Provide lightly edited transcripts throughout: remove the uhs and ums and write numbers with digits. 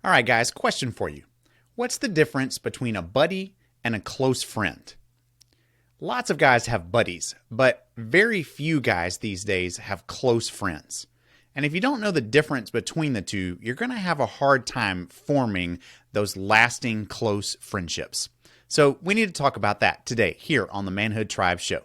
All right, guys, question for you. What's the difference between a buddy and a close friend? Lots of guys have buddies, but very few guys these days have close friends. And if you don't know the difference between the two, you're going to have a hard time forming those lasting close friendships. So we need to talk about that today here on the Manhood Tribes Show.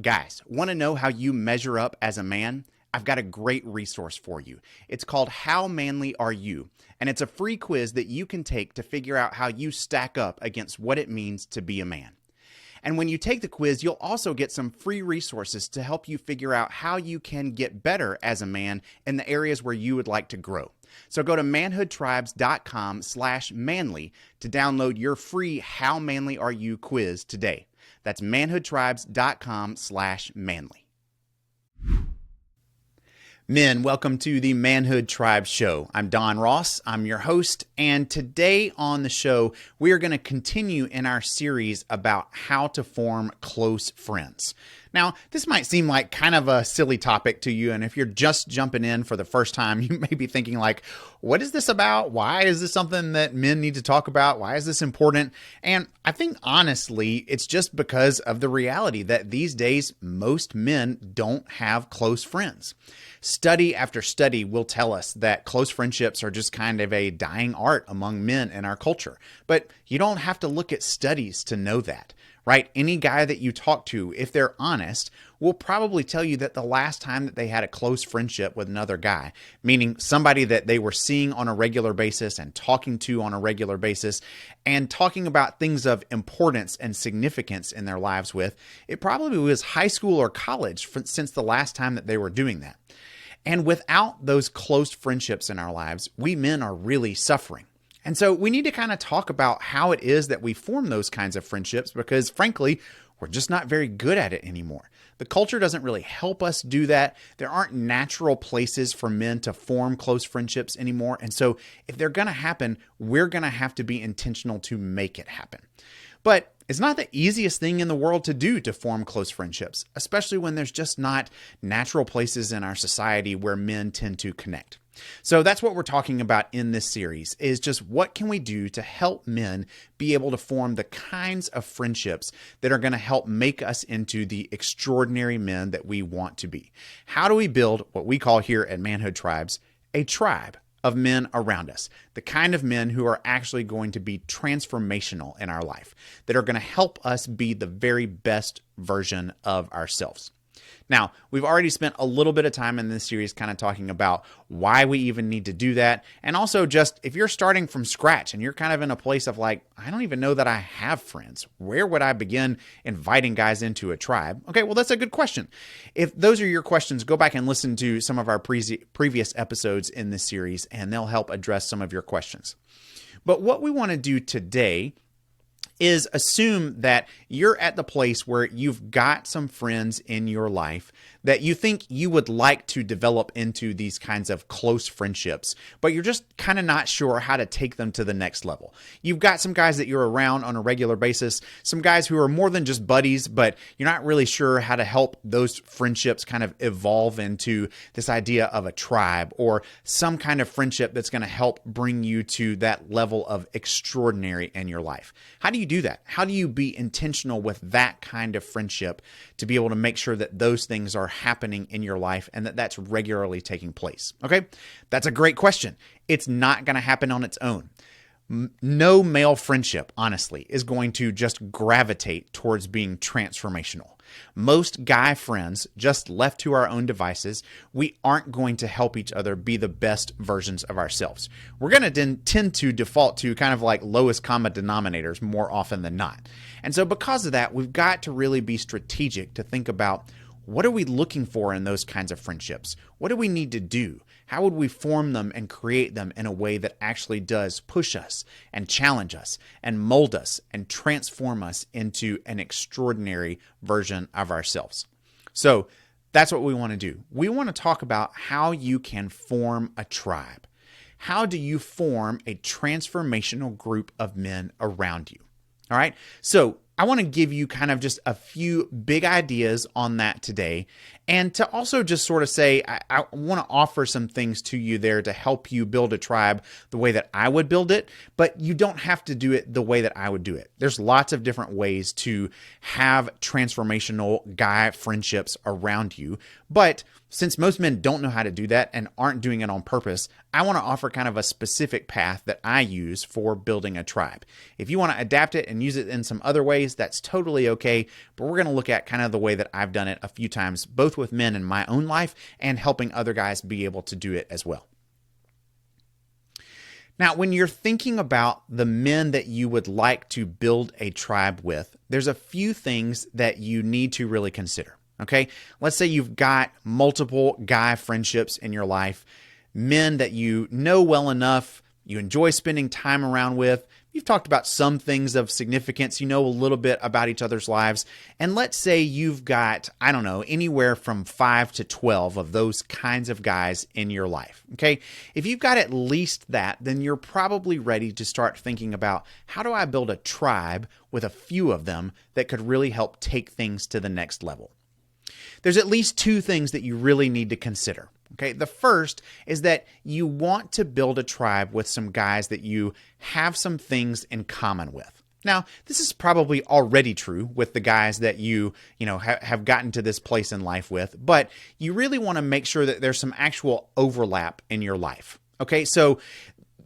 Guys, want to know how you measure up as a man? I've got a great resource for you. It's called How Manly Are You? And it's a free quiz that you can take to figure out how you stack up against what it means to be a man. And when you take the quiz, you'll also get some free resources to help you figure out how you can get better as a man in the areas where you would like to grow. So go to manhoodtribes.com/manly to download your free How Manly Are You quiz today. That's manhoodtribes.com/manly. Men, welcome to the Manhood Tribes Show. I'm Don Ross. I'm your host. And today on the show, we are going to continue in our series about how to form close friends. Now, this might seem like kind of a silly topic to you. And if you're just jumping in for the first time, you may be thinking like, what is this about? Why is this something that men need to talk about? Why is this important? And I think honestly, it's just because of the reality that these days, most men don't have close friends. Study after study will tell us that close friendships are just kind of a dying art among men in our culture. But you don't have to look at studies to know that, right? Any guy that you talk to, if they're honest, will probably tell you that the last time that they had a close friendship with another guy, meaning somebody that they were seeing on a regular basis and talking to on a regular basis and talking about things of importance and significance in their lives with, it probably was high school or college since the last time that they were doing that. And without those close friendships in our lives, we men are really suffering. And so we need to kind of talk about how it is that we form those kinds of friendships because frankly, we're just not very good at it anymore. The culture doesn't really help us do that. There aren't natural places for men to form close friendships anymore. And so if they're going to happen, we're going to have to be intentional to make it happen. But it's not the easiest thing in the world to do to form close friendships, especially when there's just not natural places in our society where men tend to connect. So that's what we're talking about in this series is just what can we do to help men be able to form the kinds of friendships that are going to help make us into the extraordinary men that we want to be. How do we build what we call here at Manhood Tribes a tribe of men around us, the kind of men who are actually going to be transformational in our life, that are going to help us be the very best version of ourselves. Now, we've already spent a little bit of time in this series kind of talking about why we even need to do that. And also just if you're starting from scratch and you're kind of in a place of like, I don't even know that I have friends. Where would I begin inviting guys into a tribe? Okay, well, that's a good question. If those are your questions, go back and listen to some of our previous episodes in this series and they'll help address some of your questions. But what we want to do today is assume that you're at the place where you've got some friends in your life that you think you would like to develop into these kinds of close friendships, but you're just kind of not sure how to take them to the next level. You've got some guys that you're around on a regular basis, some guys who are more than just buddies, but you're not really sure how to help those friendships kind of evolve into this idea of a tribe or some kind of friendship that's going to help bring you to that level of extraordinary in your life. How do you do that? How do you be intentional with that kind of friendship to be able to make sure that those things are happening in your life and that that's regularly taking place? Okay, that's a great question. It's not going to happen on its own. No male friendship, honestly, is going to just gravitate towards being transformational. Most guy friends, just left to our own devices, we aren't going to help each other be the best versions of ourselves. We're going to tend to default to kind of like lowest common denominators more often than not. And so because of that, we've got to really be strategic to think about what are we looking for in those kinds of friendships? What do we need to do? How would we form them and create them in a way that actually does push us and challenge us and mold us and transform us into an extraordinary version of ourselves? So That's what we want to do. We want to talk about how you can form a tribe. How do you form a transformational group of men around you? All right. So I want to give you kind of just a few big ideas on that today. And to also just sort of say, I want to offer some things to you there to help you build a tribe the way that I would build it, but you don't have to do it the way that I would do it. There's lots of different ways to have transformational guy friendships around you. But since most men don't know how to do that and aren't doing it on purpose, I want to offer kind of a specific path that I use for building a tribe. If you want to adapt it and use it in some other ways, that's totally okay. But we're going to look at kind of the way that I've done it a few times, both with men in my own life and helping other guys be able to do it as well. Now, when you're thinking about the men that you would like to build a tribe with, there's a few things that you need to really consider. Okay, let's say you've got multiple guy friendships in your life, men that you know well enough, you enjoy spending time around with. You've talked about some things of significance. You know a little bit about each other's lives. And let's say you've got, I don't know, anywhere from 5 to 12 of those kinds of guys in your life. Okay, if you've got at least that, then you're probably ready to start thinking about, how do I build a tribe with a few of them that could really help take things to the next level? There's at least two things that you really need to consider. Okay, the first is that you want to build a tribe with some guys that you have some things in common with. Now, this is probably already true with the guys that you have gotten to this place in life with, but you really want to make sure that there's some actual overlap in your life. Okay, so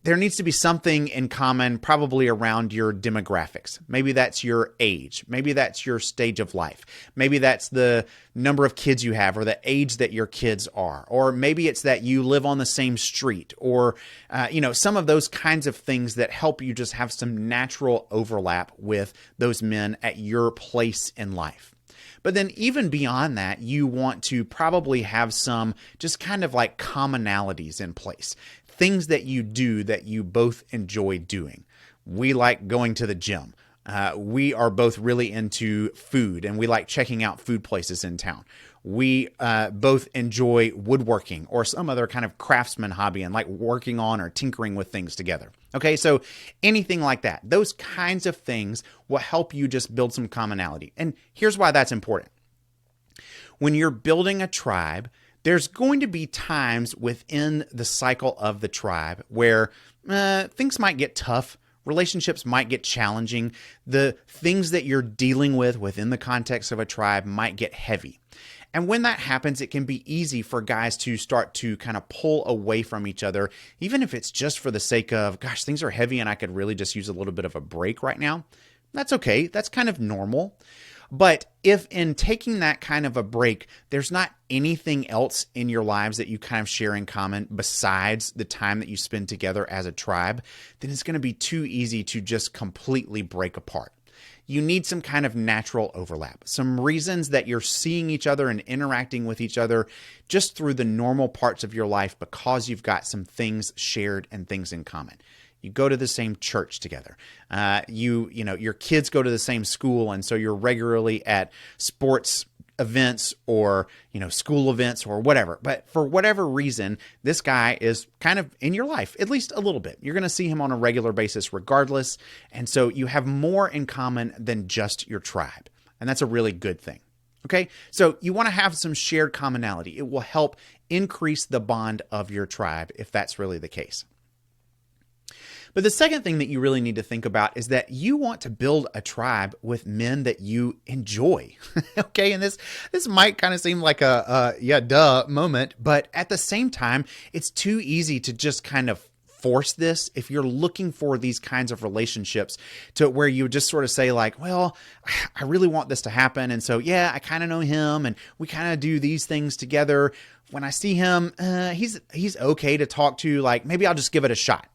there needs to be something in common, probably around your demographics. Maybe that's your age. Maybe that's your stage of life. Maybe that's the number of kids you have or the age that your kids are. Or maybe it's that you live on the same street or, some of those kinds of things that help you just have some natural overlap with those men at your place in life. But then even beyond that, you want to probably have some just kind of like commonalities in place. Things that you do that you both enjoy doing. We like going to the gym. We are both really into food and we like checking out food places in town. We both enjoy woodworking or some other kind of craftsman hobby and like working on or tinkering with things together. Okay, so anything like that. Those kinds of things will help you just build some commonality. And here's why that's important. When you're building a tribe, there's going to be times within the cycle of the tribe where things might get tough, relationships might get challenging, the things that you're dealing with within the context of a tribe might get heavy. And when that happens, it can be easy for guys to start to kind of pull away from each other, even if it's just for the sake of, gosh, things are heavy and I could really just use a little bit of a break right now. That's okay. That's kind of normal. But if in taking that kind of a break, there's not anything else in your lives that you kind of share in common besides the time that you spend together as a tribe, then it's going to be too easy to just completely break apart. You need some kind of natural overlap, some reasons that you're seeing each other and interacting with each other just through the normal parts of your life because you've got some things shared and things in common. You go to the same church together. Your kids go to the same school, and so you're regularly at sports events or, school events or whatever. But for whatever reason, this guy is kind of in your life, at least a little bit. You're going to see him on a regular basis regardless. And so you have more in common than just your tribe. And that's a really good thing. Okay, so you want to have some shared commonality. It will help increase the bond of your tribe if that's really the case. But the second thing that you really need to think about is that you want to build a tribe with men that you enjoy. Okay, and this might kind of seem like a duh moment, but at the same time, it's too easy to just kind of force this if you're looking for these kinds of relationships to where you just sort of say like, well, I really want this to happen. And so, yeah, I kind of know him and we kind of do these things together. When I see him, he's okay to talk to. Like, maybe I'll just give it a shot.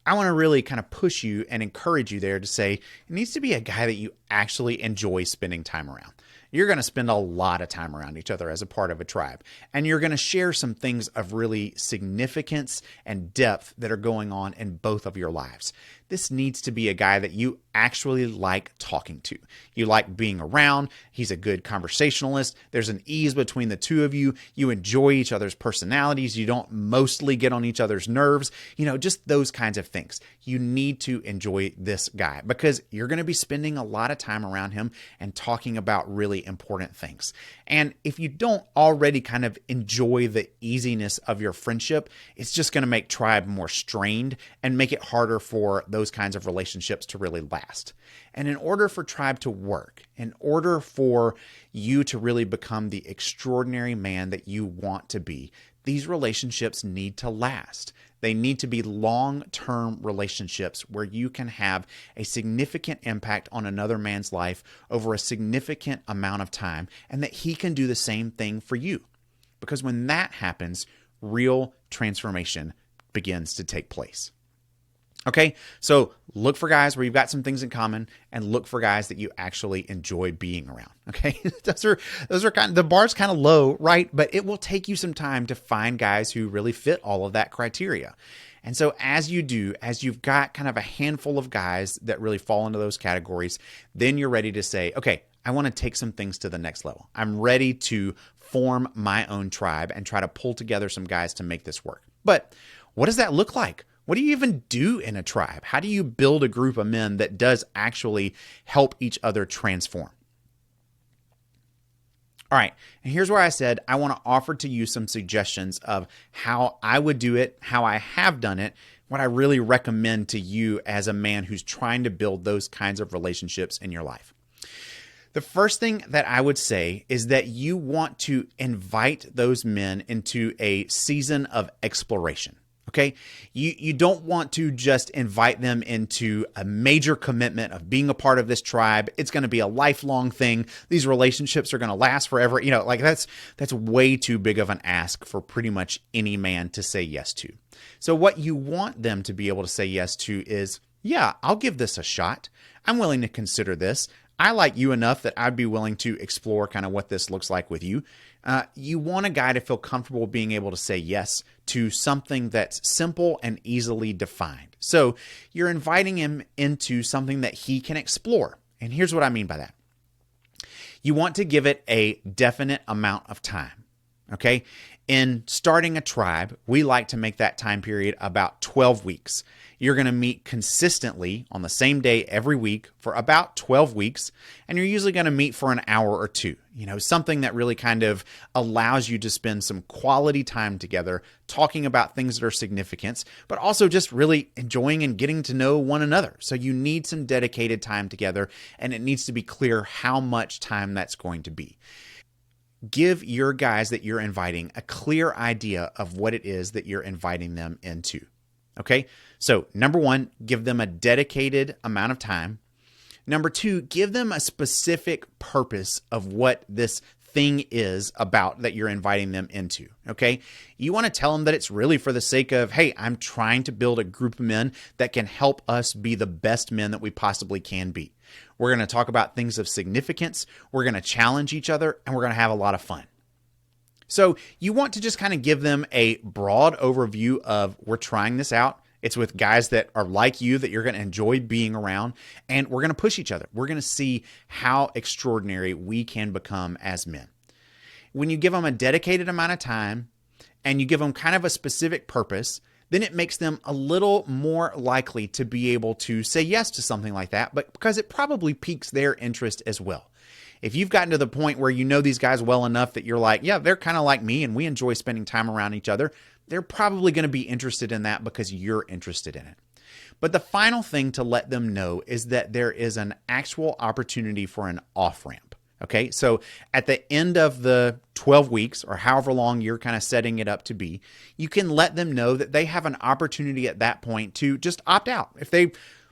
I want to really kind of push you and encourage you there to say it needs to be a guy that you actually enjoy spending time around. You're going to spend a lot of time around each other as a part of a tribe, and you're going to share some things of really significance and depth that are going on in both of your lives. this needs to be a guy that you actually like talking to. You like being around. He's a good conversationalist. There's an ease between the two of you. You enjoy each other's personalities. You don't mostly get on each other's nerves. Just those kinds of things. You need to enjoy this guy because you're going to be spending a lot of time around him and talking about really important things. And if you don't already kind of enjoy the easiness of your friendship, it's just going to make tribe more strained and make it harder for those kinds of relationships to really last. And in order for tribe to work, in order for you to really become the extraordinary man that you want to be, these relationships need to last. They need to be long-term relationships where you can have a significant impact on another man's life over a significant amount of time, and that he can do the same thing for you. Because when that happens, real transformation begins to take place. Okay, so look for guys where you've got some things in common, and look for guys that you actually enjoy being around. Okay, those are kind of, the bar's kind of low, right? But it will take you some time to find guys who really fit all of that criteria. And so as you do, as you've got kind of a handful of guys that really fall into those categories, then you're ready to say, okay, I want to take some things to the next level. I'm ready to form my own tribe and try to pull together some guys to make this work. But what does that look like? What do you even do in a tribe? How do you build a group of men that does actually help each other transform? All right, and here's where I said I want to offer to you some suggestions of how I would do it, how I have done it, what I really recommend to you as a man who's trying to build those kinds of relationships in your life. The first thing that I would say is that you want to invite those men into a season of exploration. Okay, you don't want to just invite them into a major commitment of being a part of this tribe. It's going to be a lifelong thing. These relationships are going to last forever. That's way too big of an ask for pretty much any man to say yes to. So what you want them to be able to say yes to is, yeah, I'll give this a shot. I'm willing to consider this. I like you enough that I'd be willing to explore kind of what this looks like with you. You want a guy to feel comfortable being able to say yes to something that's simple and easily defined. So you're inviting him into something that he can explore. And here's what I mean by that. You want to give it a definite amount of time. Okay? In starting a tribe, we like to make that time period about 12 weeks. You're going to meet consistently on the same day every week for about 12 weeks, and you're usually going to meet for an hour or two. Something that really kind of allows you to spend some quality time together talking about things that are significant, but also just really enjoying and getting to know one another. So you need some dedicated time together, and it needs to be clear how much time that's going to be. Give your guys that you're inviting a clear idea of what it is that you're inviting them into. Okay, so number one, give them a dedicated amount of time. Number two, give them a specific purpose of what this thing is about that you're inviting them into. Okay, you want to tell them that it's really for the sake of, hey, I'm trying to build a group of men that can help us be the best men that we possibly can be. We're going to talk about things of significance. We're going to challenge each other, and we're going to have a lot of fun. So you want to just kind of give them a broad overview of, we're trying this out. It's with guys that are like you, that you're going to enjoy being around, and we're going to push each other. We're going to see how extraordinary we can become as men. When you give them a dedicated amount of time and you give them kind of a specific purpose, then it makes them a little more likely to be able to say yes to something like that, but because it probably piques their interest as well. If you've gotten to the point where you know these guys well enough that you're like, yeah, they're kind of like me and we enjoy spending time around each other, they're probably going to be interested in that because you're interested in it. But the final thing to let them know is that there is an actual opportunity for an off-ramp. Okay, so at the end of the 12 weeks or however long you're kind of setting it up to be, you can let them know that they have an opportunity at that point to just opt out. If they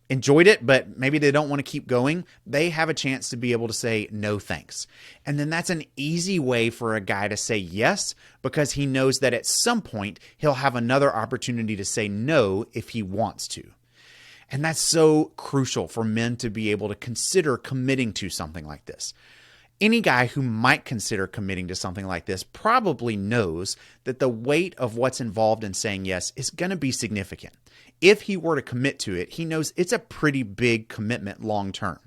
enjoyed it, but maybe they don't want to keep going, they have a chance to be able to say no thanks. And then that's an easy way for a guy to say yes, because he knows that at some point he'll have another opportunity to say no if he wants to. And that's so crucial for men to be able to consider committing to something like this. Any guy who might consider committing to something like this probably knows that the weight of what's involved in saying yes is going to be significant. If he were to commit to it, he knows it's a pretty big commitment long term.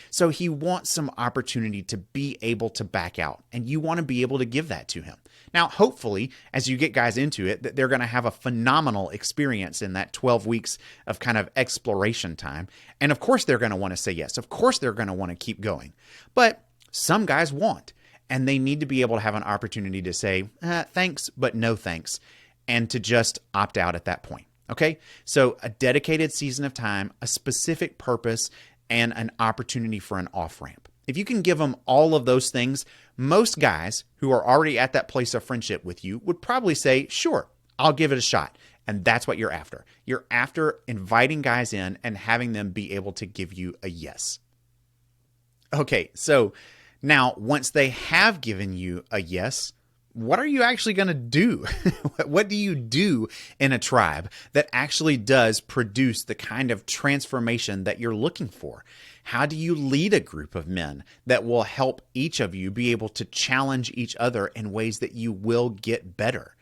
So he wants some opportunity to be able to back out, and you want to be able to give that to him. Now, hopefully, as you get guys into it, that they're going to have a phenomenal experience in that 12 weeks of kind of exploration time. And of course, they're going to want to say yes. Of course, they're going to want to keep going. But some guys won't, and they need to be able to have an opportunity to say, thanks, but no thanks, and to just opt out at that point. Okay? So a dedicated season of time, a specific purpose, and an opportunity for an off-ramp. If you can give them all of those things, most guys who are already at that place of friendship with you would probably say, sure, I'll give it a shot. And that's what you're after. You're after inviting guys in and having them be able to give you a yes. Okay, so now once they have given you a yes, what are you actually going to do? What do you do in a tribe that actually does produce the kind of transformation that you're looking for? How do you lead a group of men that will help each of you be able to challenge each other in ways that you will get better?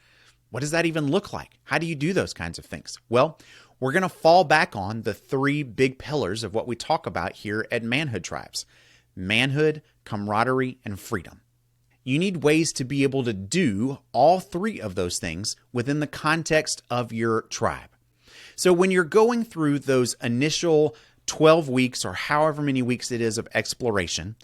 What does that even look like? How do you do those kinds of things? Well, we're going to fall back on the three big pillars of what we talk about here at Manhood Tribes: manhood, camaraderie, and freedom. You need ways to be able to do all three of those things within the context of your tribe. So when you're going through those initial 12 weeks or however many weeks it is of exploration,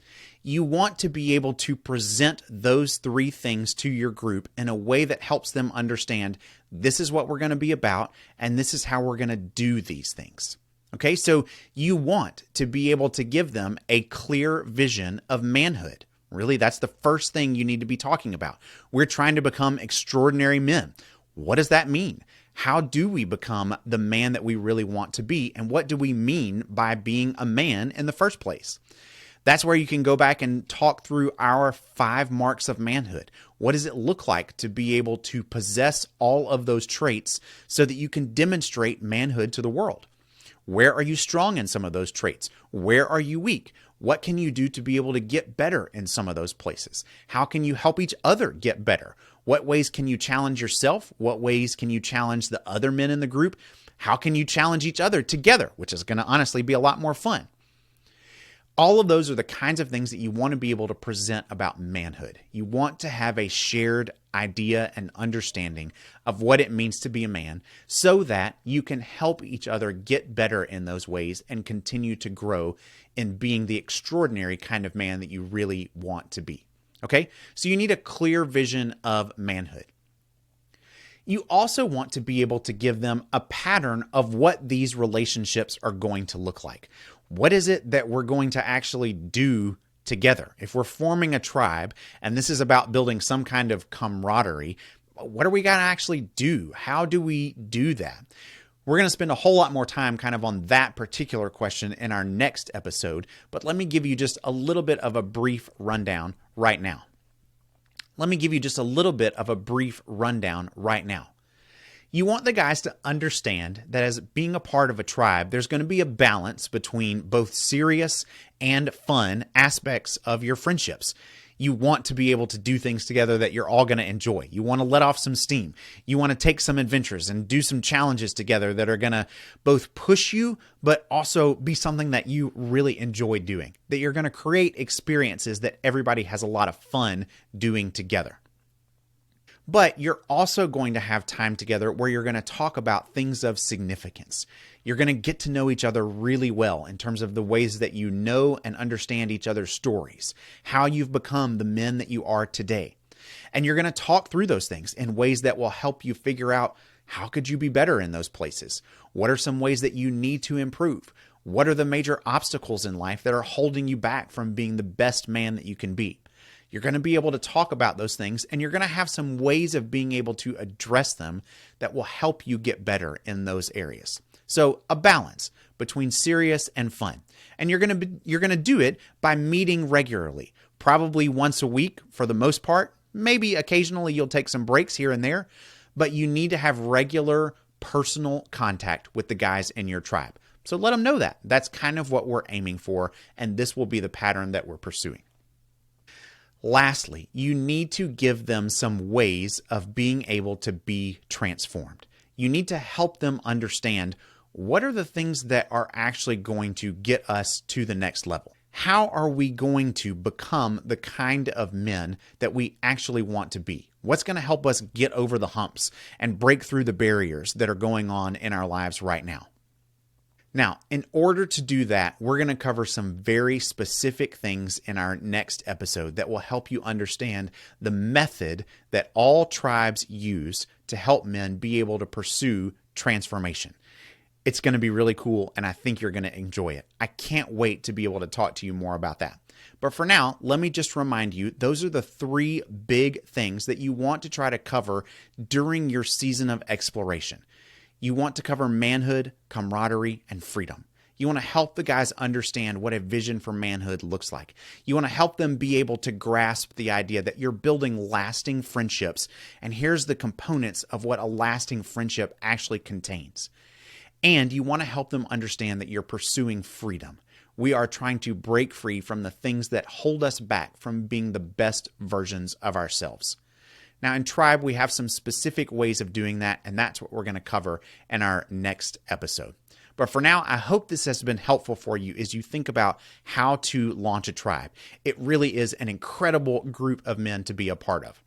you want to be able to present those three things to your group in a way that helps them understand this is what we're going to be about and this is how we're going to do these things. Okay, so you want to be able to give them a clear vision of manhood. Really, that's the first thing you need to be talking about. We're trying to become extraordinary men. What does that mean? How do we become the man that we really want to be? And what do we mean by being a man in the first place? That's where you can go back and talk through our 5 marks of manhood. What does it look like to be able to possess all of those traits so that you can demonstrate manhood to the world? Where are you strong in some of those traits? Where are you weak? What can you do to be able to get better in some of those places? How can you help each other get better? What ways can you challenge yourself? What ways can you challenge the other men in the group? How can you challenge each other together, which is going to honestly be a lot more fun? All of those are the kinds of things that you want to be able to present about manhood. You want to have a shared idea and understanding of what it means to be a man so that you can help each other get better in those ways and continue to grow in being the extraordinary kind of man that you really want to be. Okay? So you need a clear vision of manhood. You also want to be able to give them a pattern of what these relationships are going to look like. What is it that we're going to actually do together? If we're forming a tribe and this is about building some kind of camaraderie, what are we going to actually do? How do we do that? We're going to spend a whole lot more time kind of on that particular question in our next episode, but let me give you just a little bit of a brief rundown right now. You want the guys to understand that as being a part of a tribe, there's going to be a balance between both serious and fun aspects of your friendships. You want to be able to do things together that you're all going to enjoy. You want to let off some steam. You want to take some adventures and do some challenges together that are going to both push you, but also be something that you really enjoy doing, that you're going to create experiences that everybody has a lot of fun doing together. But you're also going to have time together where you're going to talk about things of significance. You're going to get to know each other really well in terms of the ways that you know and understand each other's stories, how you've become the men that you are today. And you're going to talk through those things in ways that will help you figure out how could you be better in those places? What are some ways that you need to improve? What are the major obstacles in life that are holding you back from being the best man that you can be? You're going to be able to talk about those things, and you're going to have some ways of being able to address them that will help you get better in those areas. So a balance between serious and fun. And you're going to do it by meeting regularly, probably once a week for the most part. Maybe occasionally you'll take some breaks here and there, but you need to have regular personal contact with the guys in your tribe. So let them know that. That's kind of what we're aiming for, and this will be the pattern that we're pursuing. Lastly, you need to give them some ways of being able to be transformed. You need to help them understand what are the things that are actually going to get us to the next level. How are we going to become the kind of men that we actually want to be? What's going to help us get over the humps and break through the barriers that are going on in our lives right now? Now, in order to do that, we're going to cover some very specific things in our next episode that will help you understand the method that all tribes use to help men be able to pursue transformation. It's going to be really cool, and I think you're going to enjoy it. I can't wait to be able to talk to you more about that. But for now, let me just remind you, those are the 3 big things that you want to try to cover during your season of exploration. You want to cover manhood, camaraderie, and freedom. You want to help the guys understand what a vision for manhood looks like. You want to help them be able to grasp the idea that you're building lasting friendships, and here's the components of what a lasting friendship actually contains. And you want to help them understand that you're pursuing freedom. We are trying to break free from the things that hold us back from being the best versions of ourselves. Now, in Tribe, we have some specific ways of doing that, and that's what we're going to cover in our next episode. But for now, I hope this has been helpful for you as you think about how to launch a tribe. It really is an incredible group of men to be a part of.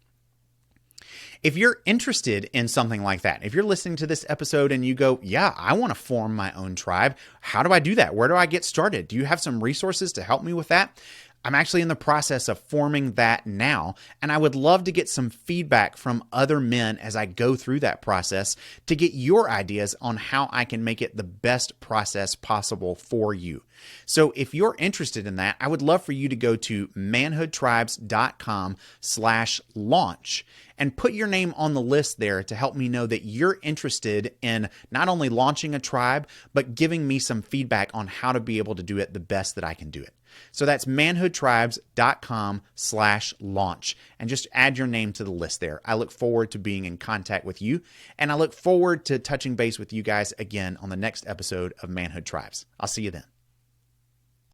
If you're interested in something like that, if you're listening to this episode and you go, yeah, I want to form my own tribe, how do I do that? Where do I get started? Do you have some resources to help me with that? I'm actually in the process of forming that now, and I would love to get some feedback from other men as I go through that process to get your ideas on how I can make it the best process possible for you. So if you're interested in that, I would love for you to go to manhoodtribes.com/launch and put your name on the list there to help me know that you're interested in not only launching a tribe, but giving me some feedback on how to be able to do it the best that I can do it. So that's manhoodtribes.com/launch, and just add your name to the list there. I look forward to being in contact with you, and I look forward to touching base with you guys again on the next episode of Manhood Tribes. I'll see you then.